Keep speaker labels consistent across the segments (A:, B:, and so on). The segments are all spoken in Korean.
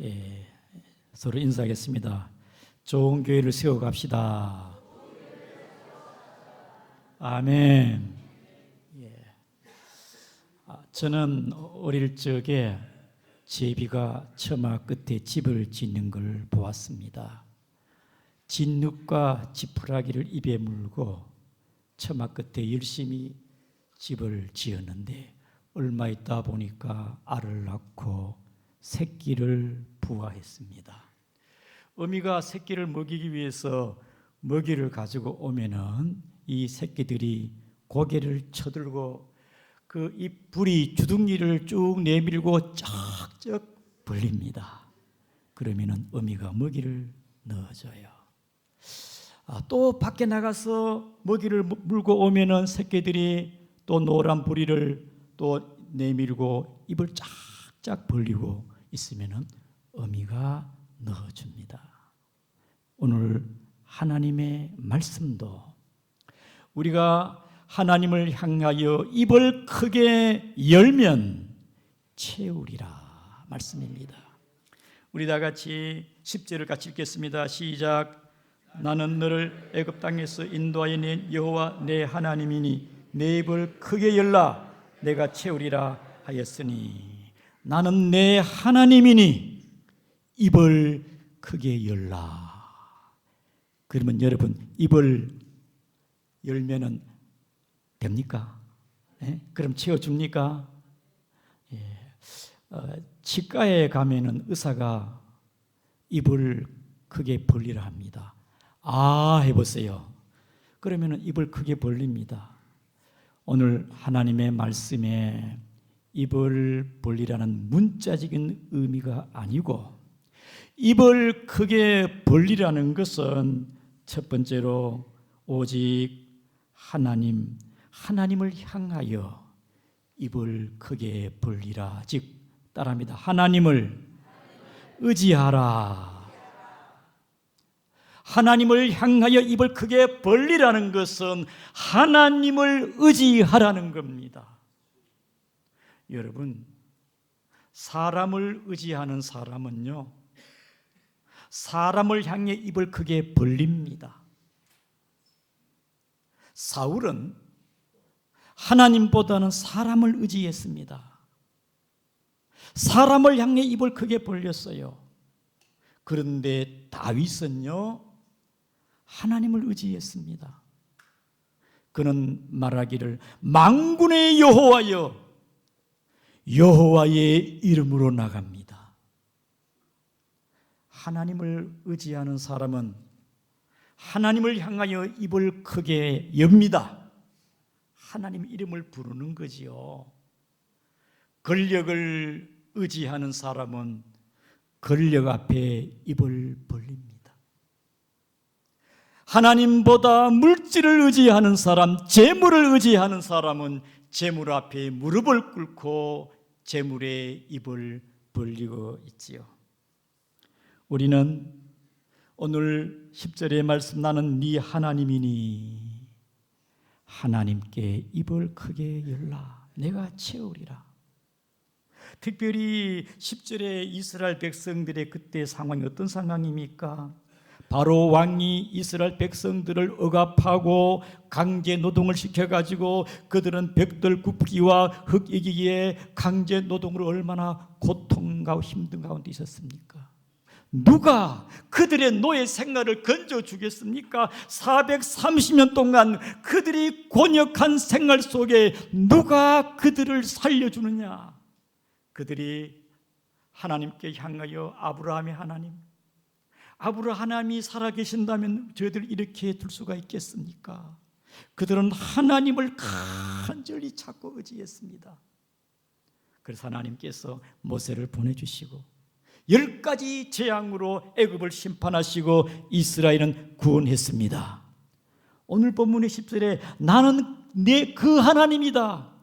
A: 예, 서로 인사하겠습니다. 좋은 교회를 세워갑시다. 아멘. 예. 저는 어릴 적에 제비가 처마 끝에 집을 짓는 걸 보았습니다. 진흙과 지푸라기를 입에 물고 처마 끝에 열심히 집을 지었는데 얼마 있다 보니까 알을 낳고 새끼를 부화했습니다. 어미가 새끼를 먹이기 위해서 먹이를 가지고 오면은 이 새끼들이 고개를 쳐들고 그 이 부리 주둥이를 쭉 내밀고 쩍쩍 벌립니다. 그러면은 어미가 먹이를 넣어줘요. 또 밖에 나가서 먹이를 물고 오면은 새끼들이 또 노란 부리를 또 내밀고 입을 쫙쫙 벌리고 있으면은 어미가 넣어줍니다. 오늘 하나님의 말씀도 우리가 하나님을 향하여 입을 크게 열면 채우리라 말씀입니다. 우리 다 같이 10절을 같이 읽겠습니다. 시작. 나는 너를 애굽 땅에서 인도하여 낸 여호와 내 하나님이니 내 입을 크게 열라 내가 채우리라 하였으니 나는 내 하나님이니 입을 크게 열라. 그러면 여러분 입을 열면은 됩니까? 네? 그럼 채워줍니까? 예. 치과에 가면은 의사가 입을 크게 벌리라 합니다. 해보세요. 그러면은 입을 크게 벌립니다. 오늘 하나님의 말씀에 입을 벌리라는 문자적인 의미가 아니고 입을 크게 벌리라는 것은 첫 번째로 오직 하나님을 향하여 입을 크게 벌리라. 즉 따라합니다. 하나님을 의지하라. 하나님을 향하여 입을 크게 벌리라는 것은 하나님을 의지하라는 겁니다. 여러분, 사람을 의지하는 사람은요, 사람을 향해 입을 크게 벌립니다. 사울은 하나님보다는 사람을 의지했습니다. 사람을 향해 입을 크게 벌렸어요. 그런데 다윗은요, 하나님을 의지했습니다. 그는 말하기를 만군의 여호와여 여호와의 이름으로 나갑니다. 하나님을 의지하는 사람은 하나님을 향하여 입을 크게 엽니다. 하나님 이름을 부르는 거지요. 권력을 의지하는 사람은 권력 앞에 입을 벌립니다. 하나님보다 물질을 의지하는 사람, 재물을 의지하는 사람은 재물 앞에 무릎을 꿇고 재물에 입을 벌리고 있지요. 우리는 오늘 10절의 말씀 나는 네 하나님이니 하나님께 입을 크게 열라 내가 채우리라. 특별히 10절의 이스라엘 백성들의 그때 상황이 어떤 상황입니까? 바로 왕이 이스라엘 백성들을 억압하고 강제 노동을 시켜가지고 그들은 벽돌 굽기와 흙 이기기에 강제 노동으로 얼마나 고통과 힘든 가운데 있었습니까? 누가 그들의 노예 생활을 건져주겠습니까? 430년 동안 그들이 곤욕한 생활 속에 누가 그들을 살려주느냐? 그들이 하나님께 향하여 아브라함의 하나님이 살아계신다면 저희들 이렇게 둘 수가 있겠습니까? 그들은 하나님을 간절히 찾고 의지했습니다. 그래서 하나님께서 모세를 보내주시고 10가지 재앙으로 애굽을 심판하시고 이스라엘은 구원했습니다. 오늘 본문의 10절에 나는 그 하나님이다.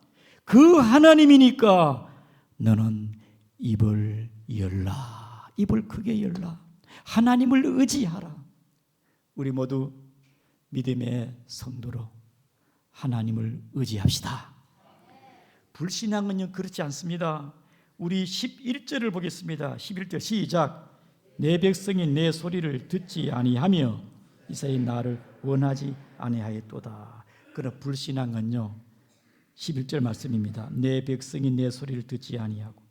A: 그 하나님이니까 너는 입을 열라. 입을 크게 열라. 하나님을 의지하라. 우리 모두 믿음의 성도로 하나님을 의지합시다. 불신앙은요 그렇지 않습니다. 우리 11절을 보겠습니다. 11절 시작. 내 백성이 내 소리를 듣지 아니하며 이스라엘이 나를 원하지 아니하였도다. 그러나 불신앙은요, 11절 말씀입니다. 내 백성이 내 소리를 듣지 아니하고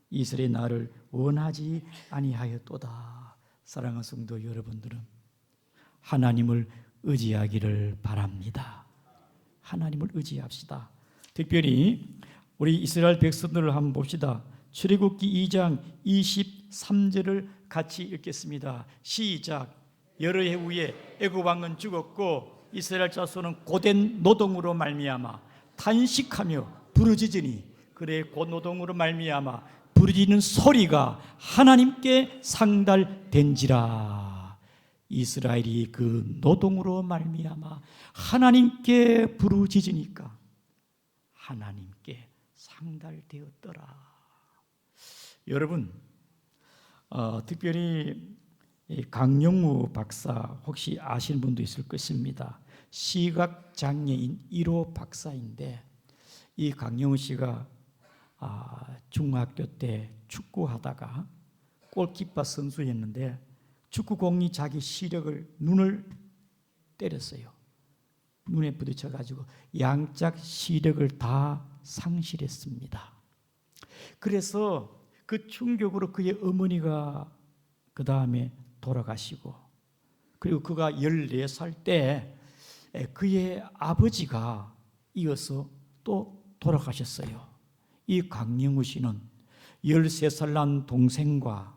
A: 이스라엘이 나를 원하지 아니하였도다. 사랑하는 성도 여러분들은 하나님을 의지하기를 바랍니다. 하나님을 의지합시다. 특별히 우리 이스라엘 백성들을 한번 봅시다. 출애굽기 2장 23절을 같이 읽겠습니다. 시작. 여러 해 후에 애굽 왕은 죽었고 이스라엘 자손은 고된 노동으로 말미암아 탄식하며 부르짖으니 그래 곧 노동으로 말미암아 부르짖는 소리가 하나님께 상달된지라. 이스라엘이 그 노동으로 말미암아 하나님께 부르짖으니까 하나님께 상달되었더라. 여러분, 특별히 강영우 박사 혹시 아시는 분도 있을 것입니다. 시각장애인 1호 박사인데 이 강영우 씨가 중학교 때 축구하다가 골키퍼 선수였는데 축구공이 자기 시력을 눈을 때렸어요. 눈에 부딪혀가지고 양짝 시력을 다 상실했습니다. 그래서 그 충격으로 그의 어머니가 그 다음에 돌아가시고, 그리고 그가 14살 때 그의 아버지가 이어서 또 돌아가셨어요. 이 강영우 씨는 13살 난 동생과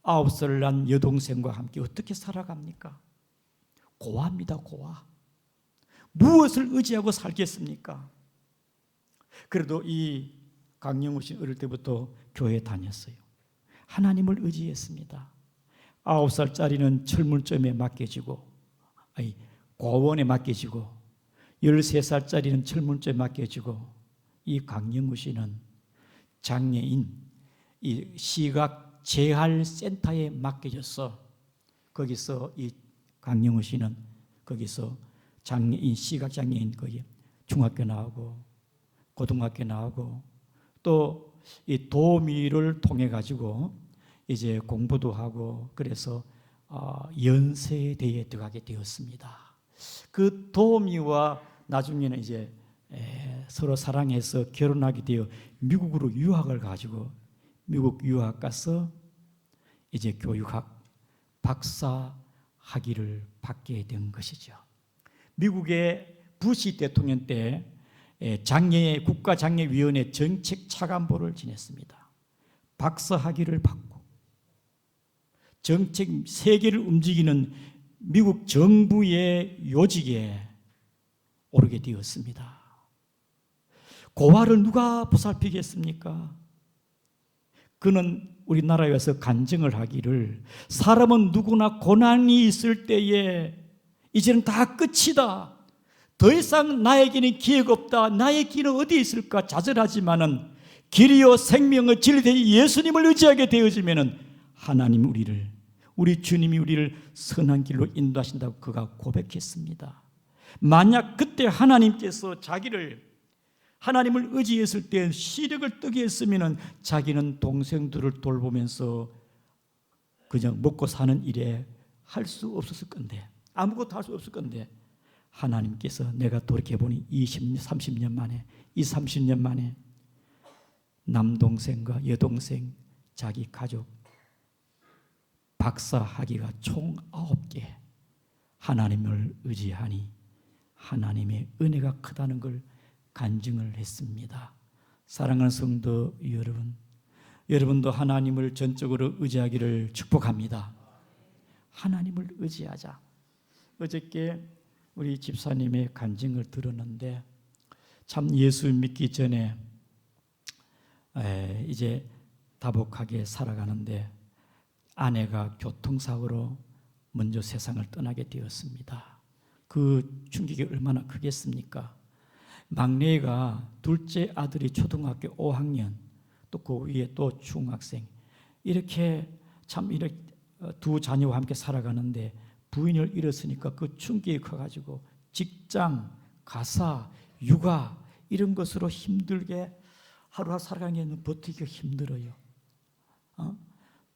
A: 9살 난 여동생과 함께 어떻게 살아갑니까? 고아입니다. 고아. 무엇을 의지하고 살겠습니까? 그래도 이 강영우 씨 어릴 때부터 교회에 다녔어요. 하나님을 의지했습니다. 9살짜리는 철물점에 맡겨지고, 고원에 맡겨지고, 13살짜리는 철물점에 맡겨지고, 이 강영우 씨는 장애인 이 시각 재활 센터에 맡겨졌어. 거기서 이 강영우 씨는 거기서 장애인 시각 장애인 거기 중학교 나오고 고등학교 나오고 또 이 도미를 통해 가지고 이제 공부도 하고 그래서 연세대에 들어가게 되었습니다. 그 도미와 나중에는 이제 서로 사랑해서 결혼하게 되어 미국으로 유학을 가지고 미국 유학 가서 이제 교육학 박사 학위를 받게 된 것이죠. 미국의 부시 대통령 때 국가장애위원회 정책 차관보를 지냈습니다. 박사 학위를 받고 정책 세계를 움직이는 미국 정부의 요직에 오르게 되었습니다. 고아를 누가 보살피겠습니까? 그는 우리나라에 와서 간증을 하기를 사람은 누구나 고난이 있을 때에 이제는 다 끝이다. 더 이상 나에게는 기회가 없다. 나의 길은 어디에 있을까 좌절하지만은 길이요 생명의 진리된 예수님을 의지하게 되어지면은 하나님 우리 주님이 우리를 선한 길로 인도하신다고 그가 고백했습니다. 만약 그때 하나님께서 하나님을 의지했을 때 시력을 뜨게 했으면 자기는 동생들을 돌보면서 그냥 먹고 사는 일에 할 수 없었을 건데, 아무것도 할 수 없을 건데 하나님께서 내가 돌이켜보니 20년, 30년 만에 이 30년 만에 남동생과 여동생, 자기 가족 박사 학위가 총 9개. 하나님을 의지하니 하나님의 은혜가 크다는 걸 간증을 했습니다. 사랑하는 성도 여러분, 여러분도 하나님을 전적으로 의지하기를 축복합니다. 하나님을 의지하자. 어저께 우리 집사님의 간증을 들었는데 참 예수 믿기 전에 이제 다복하게 살아가는데 아내가 교통사고로 먼저 세상을 떠나게 되었습니다. 그 충격이 얼마나 크겠습니까? 막내가 둘째 아들이 초등학교 5학년, 또 그 위에 또 중학생, 이렇게 두 자녀와 함께 살아가는데 부인을 잃었으니까 그 충격이 커가지고 직장, 가사, 육아 이런 것으로 힘들게 하루하루 살아가기에는 버티기가 힘들어요.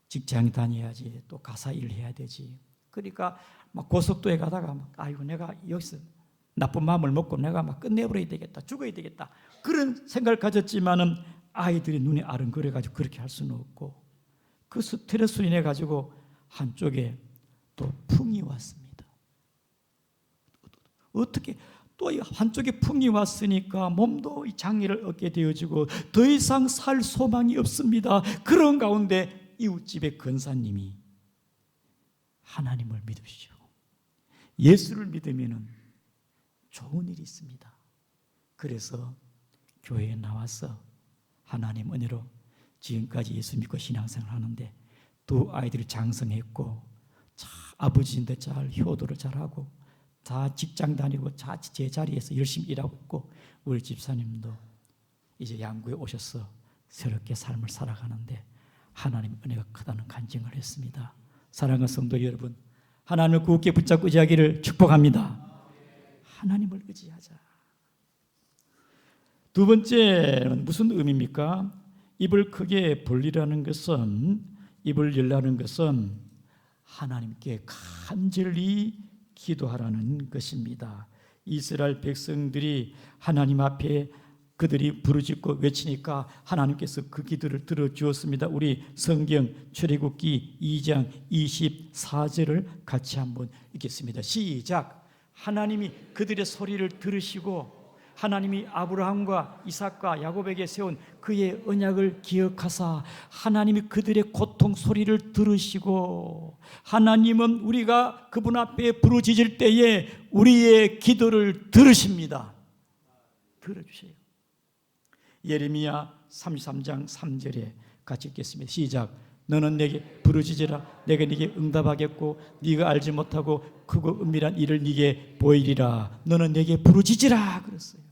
A: 직장 다녀야지, 또 가사 일 해야 되지. 그러니까 막 고속도로에 가다가 막 아이고 내가 여기서 나쁜 마음을 먹고 내가 막 끝내버려야 되겠다, 죽어야 되겠다, 그런 생각을 가졌지만은 아이들이 눈에 아른거려 가지고 그렇게 할 수는 없고, 그 스트레스로 인해 가지고 한쪽에 또 풍이 왔습니다. 어떻게 또 한쪽에 풍이 왔으니까 몸도 이 장애를 얻게 되어지고 더 이상 살 소망이 없습니다. 그런 가운데 이웃집의 권사님이 하나님을 믿으시오. 예수를 믿으면 좋은 일이 있습니다. 그래서 교회에 나와서 하나님 은혜로 지금까지 예수 믿고 신앙생활 하는데 두 아이들이 장성했고, 아버지인데 잘 효도를 잘하고 다 직장 다니고 제 자리에서 열심히 일하고 있고, 우리 집사님도 이제 양구에 오셔서 새롭게 삶을 살아가는데 하나님 은혜가 크다는 간증을 했습니다. 사랑하는 성도 여러분, 하나님을 굳게 붙잡고 의지하기를 축복합니다. 하나님을 의지하자. 두 번째는 무슨 의미입니까? 입을 크게 벌리라는 것은, 입을 열라는 것은 하나님께 간절히 기도하라는 것입니다. 이스라엘 백성들이 하나님 앞에 그들이 부르짖고 외치니까 하나님께서 그 기도를 들어주었습니다. 우리 성경 출애굽기 2장 24절을 같이 한번 읽겠습니다. 시작. 하나님이 그들의 소리를 들으시고 하나님이 아브라함과 이삭과 야곱에게 세운 그의 언약을 기억하사 하나님이 그들의 고통 소리를 들으시고, 하나님은 우리가 그분 앞에 부르짖을 때에 우리의 기도를 들으십니다. 들어주세요. 예레미야 33장 3절에 같이 읽겠습니다. 시작. 너는 내게 부르짖으라. 내가 네게 응답하겠고 네가 알지 못하고 크고 은밀한 일을 네게 보이리라. 너는 내게 부르짖으라 그랬어요.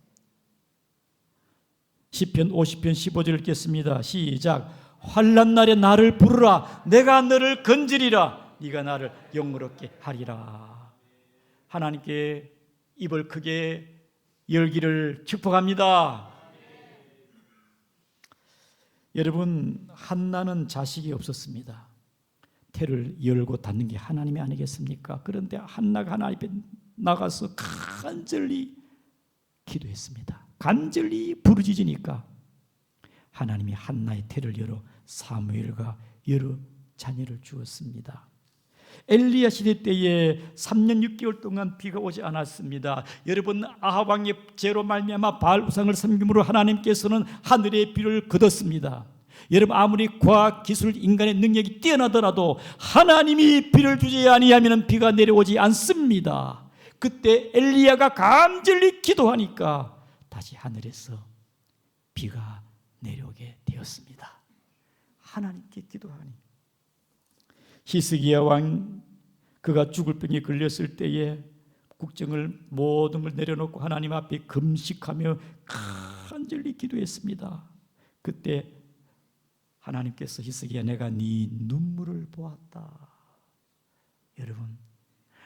A: 시편 50편 15절 읽겠습니다. 시작. 환난 날에 나를 부르라. 내가 너를 건지리라. 네가 나를 영화롭게 하리라. 하나님께 입을 크게 열기를 축복합니다. 여러분, 한나는 자식이 없었습니다. 태를 열고 닫는 게 하나님이 아니겠습니까? 그런데 한나가 하나님 앞에 나가서 간절히 기도했습니다. 간절히 부르짖으니까 하나님이 한나의 태를 열어 사무엘과 여러 자녀를 주었습니다. 엘리야 시대 때에 3년 6개월 동안 비가 오지 않았습니다. 여러분, 아합 왕의 죄로 말미암아 바알 우상을 섬김으로 하나님께서는 하늘의 비를 거뒀습니다. 여러분, 아무리 과학 기술 인간의 능력이 뛰어나더라도 하나님이 비를 주지 아니하면 비가 내려오지 않습니다. 그때 엘리야가 간절히 기도하니까 다시 하늘에서 비가 내려오게 되었습니다. 하나님께 기도하니 히스기야 왕, 그가 죽을 병에 걸렸을 때에 국정을 모든 걸 내려놓고 하나님 앞에 금식하며 간절히 기도했습니다. 그때 하나님께서 히스기야, 내가 네 눈물을 보았다. 여러분,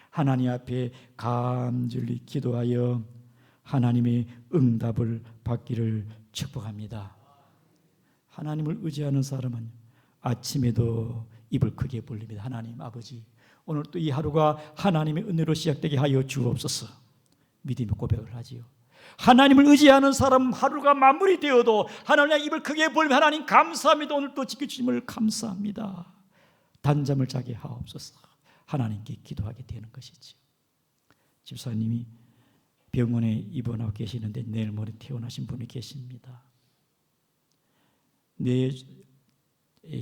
A: 하나님 앞에 간절히 기도하여 하나님의 응답을 받기를 축복합니다. 하나님을 의지하는 사람은 아침에도 입을 크게 벌립니다. 하나님 아버지, 오늘 또 이 하루가 하나님의 은혜로 시작되게 하여 주옵소서. 믿음의 고백을 하지요. 하나님을 의지하는 사람 하루가 마무리되어도 하나님 입을 크게 벌리며 하나님 감사합니다. 오늘 또 지켜주심을 감사합니다. 단잠을 자게 하옵소서. 하나님께 기도하게 되는 것이지요. 집사님이 병원에 입원하고 계시는데 내일 모레 퇴원하신 분이 계십니다. 내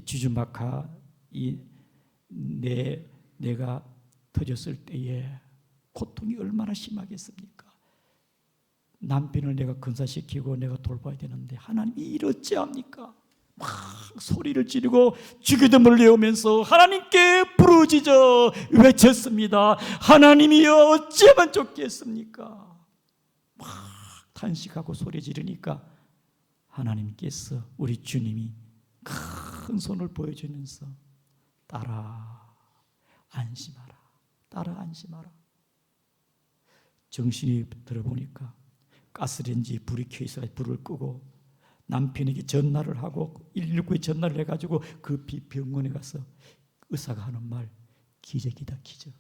A: 주주막하 내가 터졌을 때에 고통이 얼마나 심하겠습니까? 남편을 내가 건사시키고 내가 돌봐야 되는데 하나님이 이렇지합니까? 막 소리를 지르고 죽이듯 내오면서 하나님께 부르짖어 외쳤습니다. 하나님이여, 어찌하면 좋겠습니까? 막 탄식하고 소리 지르니까 하나님께서, 우리 주님이 큰 손을 보여주면서 딸아 안심하라, 딸아 안심하라. 정신이 들어보니까 가스레인지 불이 켜있어 불을 끄고 남편에게 전화를 하고 119에 전화를 해가지고 급히 병원에 가서 의사가 하는 말, 기적이다, 기적.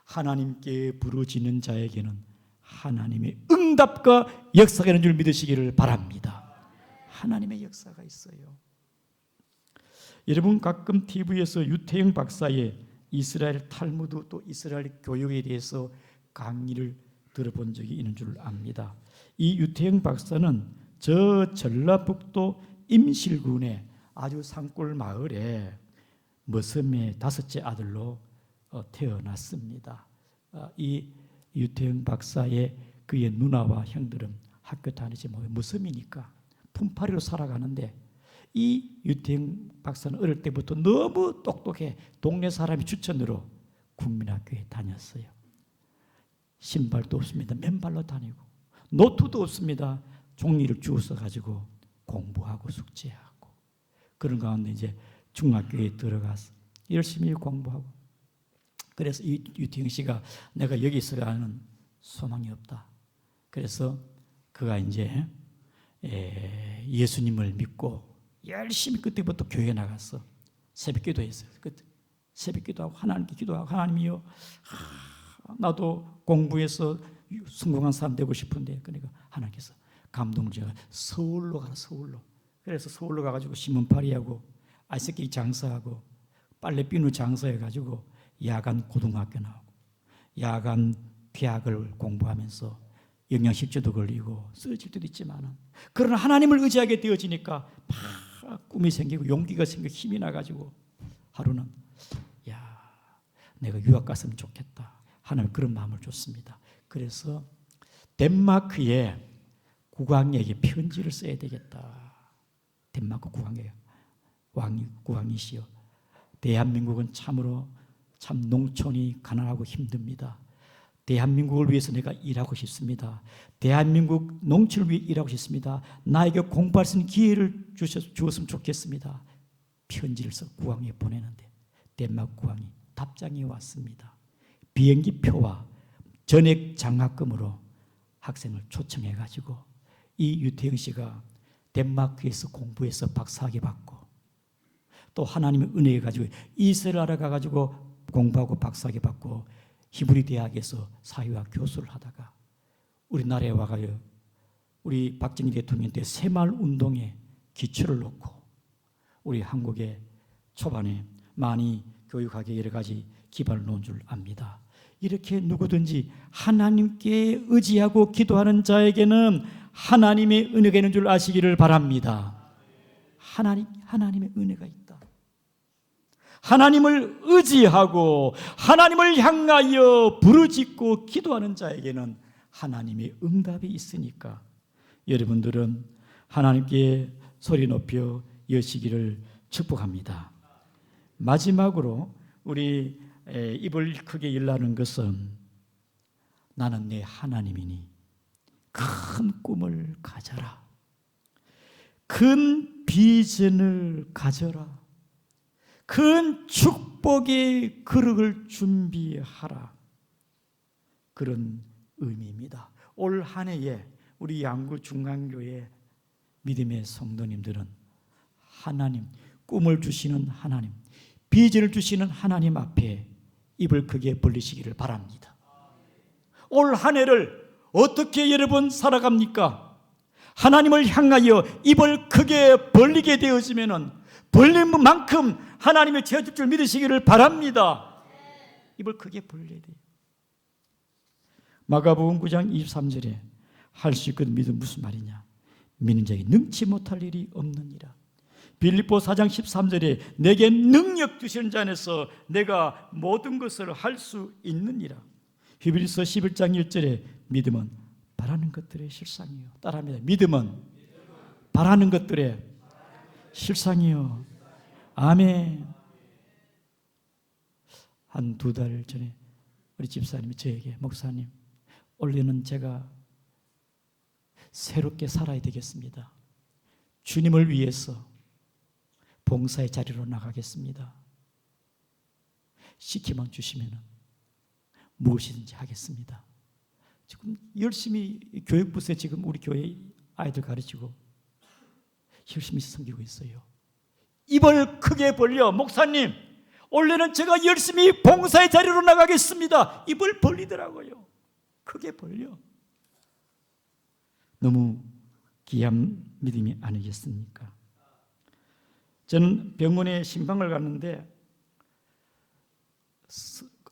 A: 하나님께 부르짖는 자에게는 하나님의 응답과 역사가 있는 줄 믿으시기를 바랍니다. 하나님의 역사가 있어요. 여러분, 가끔 TV에서 유태영 박사의 이스라엘 탈무드 또 이스라엘 교육에 대해서 강의를 들어본 적이 있는 줄 압니다. 이 유태영 박사는 저 전라북도 임실군의 아주 산골 마을에 머슴의 5째 아들로 태어났습니다. 이 유태영 박사의 그의 누나와 형들은 학교 다니지 머슴이니까 품팔이로 살아가는데, 이 유태영 박사는 어릴 때부터 너무 똑똑해 동네 사람이 추천으로 국민학교에 다녔어요. 신발도 없습니다. 맨발로 다니고 노트도 없습니다. 종이를 주워서 가지고 공부하고 숙제하고, 그런 가운데 이제 중학교에 들어가서 열심히 공부하고, 그래서 이 유태영 씨가 내가 여기 있어가는 소망이 없다. 그래서 그가 이제 예수님을 믿고 열심히 그때부터 교회에 나가서 새벽 기도했어요. 그때 새벽 기도하고 하나님께 기도하고, 하나님이요, 나도 공부해서 성공한 사람 되고 싶은데, 그러니까 하나님께서 감동을 주셔서 서울로 가라, 서울로. 그래서 서울로 가가지고 신문팔이하고 아이스케이 장사하고 빨래 비누 장사해가지고 야간 고등학교 나오고 야간 대학을 공부하면서 영양실조도 걸리고 쓰러질 때도 있지만, 그러나 하나님을 의지하게 되어지니까 막 꿈이 생기고 용기가 생기고 힘이 나가지고 하루는 내가 유학 갔으면 좋겠다 하는 그런 마음을 줬습니다. 그래서 덴마크의 국왕에게 편지를 써야 되겠다. 덴마크 국왕이에요. 국왕이시여, 대한민국은 참으로 참 농촌이 가난하고 힘듭니다. 대한민국을 위해서 내가 일하고 싶습니다. 대한민국 농촌을 위해 일하고 싶습니다. 나에게 공부할 수 있는 기회를 주었으면 좋겠습니다. 편지를 써 국왕에 보내는데 덴마크 국왕이 답장이 왔습니다. 비행기 표와 전액 장학금으로 학생을 초청해가지고 이 유태영 씨가 덴마크에서 공부해서 박사학위 받고, 또 하나님의 은혜에 가지고 이스라엘에 가가지고 공부하고 박사학위 받고 히브리 대학에서 사회학 교수를 하다가 우리나라에 와가지고 우리 박정희 대통령 때 새마을 운동에 기초를 놓고 우리 한국에 초반에 많이 교육하게 여러 가지 기반을 놓은 줄 압니다. 이렇게 누구든지 하나님께 의지하고 기도하는 자에게는 하나님의 은혜가 있는 줄 아시기를 바랍니다. 하나님의 은혜가 있다. 하나님을 의지하고 하나님을 향하여 부르짖고 기도하는 자에게는 하나님의 응답이 있으니까 여러분들은 하나님께 소리 높여 여시기를 축복합니다. 마지막으로 우리 입을 크게 열라는 것은 나는 내 하나님이니 큰 꿈을 가져라. 큰 비전을 가져라. 큰 축복의 그릇을 준비하라. 그런 의미입니다. 올 한 해에 우리 양구 중앙교회 믿음의 성도님들은 하나님, 꿈을 주시는 하나님, 비전을 주시는 하나님 앞에 입을 크게 벌리시기를 바랍니다. 올 한 해를 어떻게 여러분 살아갑니까? 하나님을 향하여 입을 크게 벌리게 되어지면은 벌린 만큼 하나님의 채워줄 줄 믿으시기를 바랍니다. 입을 크게 벌려야 돼요. 마가복음 9장 23절에 할 수 있거든 믿음 무슨 말이냐? 믿는 자에게 능치 못할 일이 없느니라. 빌립보 4장 13절에 내게 능력 주시는 자 안에서 내가 모든 것을 할 수 있느니라. 히브리서 11장 1절에 믿음은 바라는 것들의 실상이요. 따라합니다. 믿음은 바라는 것들의 실상이요. 아멘. 한 2달 전에 우리 집사님이 저에게 목사님, 올해는 제가 새롭게 살아야 되겠습니다. 주님을 위해서 봉사의 자리로 나가겠습니다. 시키만 주시면 무엇이든지 하겠습니다. 지금 열심히 교육부서에 지금 우리 교회 아이들 가르치고 열심히 섬기고 있어요. 입을 크게 벌려 목사님 원래는 제가 열심히 봉사의 자리로 나가겠습니다. 입을 벌리더라고요. 크게 벌려. 너무 귀한 믿음이 아니겠습니까? 저는 병원에 신방을 갔는데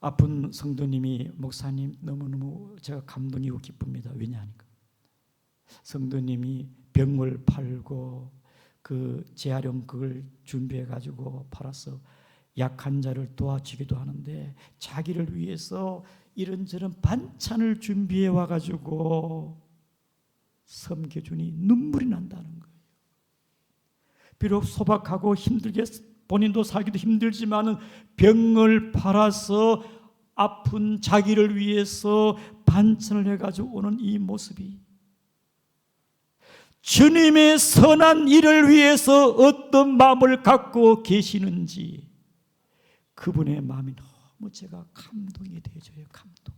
A: 아픈 성도님이 목사님 너무너무 제가 감동이고 기쁩니다. 왜냐하니까 성도님이 병을 팔고 그 재활용 그걸 준비해 가지고 팔아서 약한 자를 도와주기도 하는데 자기를 위해서 이런저런 반찬을 준비해 와가지고 섬겨주니 눈물이 난다는 거예요. 비록 소박하고 힘들게 본인도 살기도 힘들지만은 병을 팔아서 아픈 자기를 위해서 반찬을 해가지고 오는 이 모습이 주님의 선한 일을 위해서 어떤 마음을 갖고 계시는지 그분의 마음이 너무 제가 감동이 되어져요. 감동.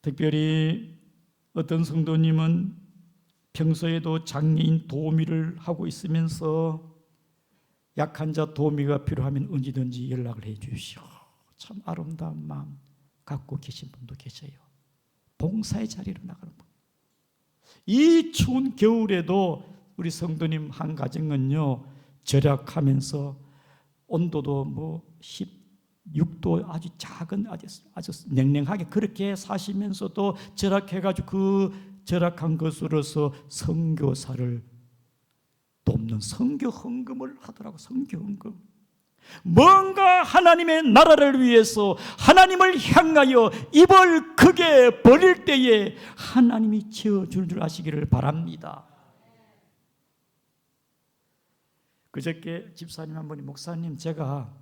A: 특별히 어떤 성도님은 평소에도 장애인 도우미를 하고 있으면서 약한 자 도우미가 필요하면 언제든지 연락을 해 주시오. 참 아름다운 마음 갖고 계신 분도 계셔요. 봉사의 자리로 나가는 분. 이 추운 겨울에도 우리 성도님 한 가정은요 절약하면서 온도도 뭐 16도 아주 작은 아주 냉랭하게 그렇게 사시면서도 절약해가지고 그 절약한 것으로서 선교사를 돕는 선교 헌금을 하더라고. 선교 헌금. 뭔가 하나님의 나라를 위해서 하나님을 향하여 입을 크게 벌릴 때에 하나님이 채워줄 줄 아시기를 바랍니다. 그저께 집사님 한 분이 목사님 제가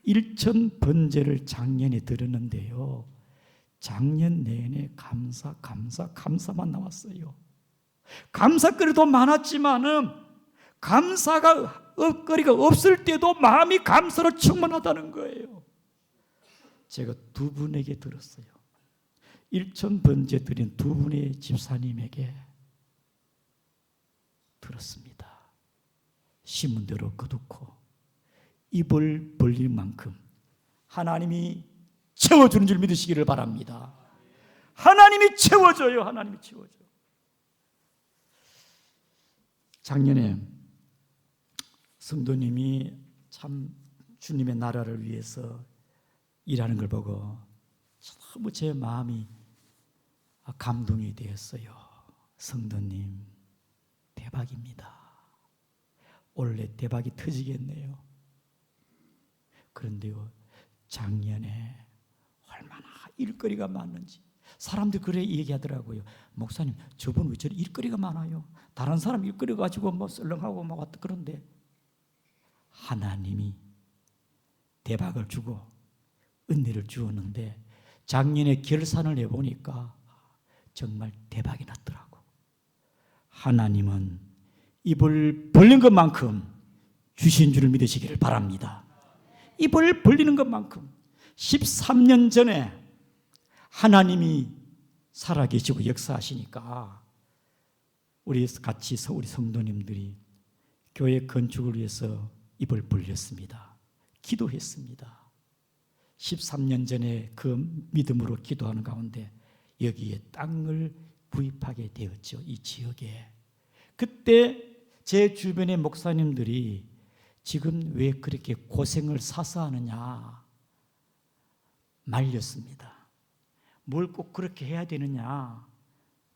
A: 일천 번제를 작년에 드렸는데요 작년 내내 감사만 나왔어요. 감사거리도 많았지만은 감사거리가 없을 때도 마음이 감사로 충만하다는 거예요. 제가 두 분에게 들었어요. 일천 번제 드린 두 분의 집사님에게 들었습니다. 심은 대로 거두고 입을 벌릴 만큼 하나님이 채워주는 줄 믿으시기를 바랍니다. 하나님이 채워줘요. 하나님이 채워줘요. 작년에 성도님이 참 주님의 나라를 위해서 일하는 걸 보고 너무 제 마음이 감동이 되었어요. 성도님 대박입니다. 원래 대박이 터지겠네요. 그런데요 작년에 얼마나 일거리가 많은지 사람들이 그래 얘기하더라고요. 목사님 저분 왜 저리 일거리가 많아요? 다른 사람 일거리 가지고 뭐 썰렁하고 막 왔다 그런데 하나님이 대박을 주고 은혜를 주었는데 작년에 결산을 해보니까 정말 대박이 났더라고. 하나님은 입을 벌린 것만큼 주신 줄을 믿으시기를 바랍니다. 입을 벌리는 것만큼 13년 전에 하나님이 살아계시고 역사하시니까 우리 같이 우리 성도님들이 교회 건축을 위해서 입을 벌렸습니다. 기도했습니다. 13년 전에 그 믿음으로 기도하는 가운데 여기에 땅을 구입하게 되었죠. 이 지역에. 그때 제 주변의 목사님들이 지금 왜 그렇게 고생을 사서 하느냐 말렸습니다. 뭘 꼭 그렇게 해야 되느냐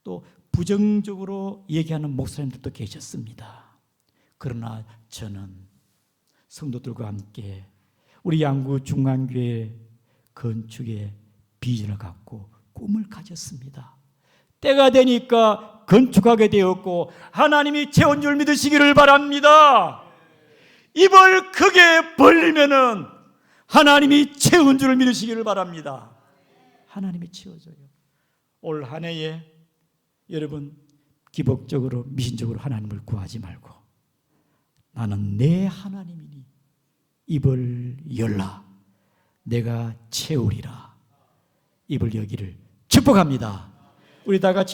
A: 또 부정적으로 얘기하는 목사님들도 계셨습니다. 그러나 저는 성도들과 함께 우리 양구 중앙교회 건축의 비전을 갖고 꿈을 가졌습니다. 때가 되니까 건축하게 되었고 하나님이 채운 줄 믿으시기를 바랍니다. 입을 크게 벌리면은 하나님이 채운 줄 믿으시기를 바랍니다. 하나님이 채워줘요. 올 한 해에 여러분 기복적으로 미신적으로 하나님을 구하지 말고 나는 내 하나님이니 입을 열라 내가 채우리라 입을 여기를 축복합니다. 우리 다 같이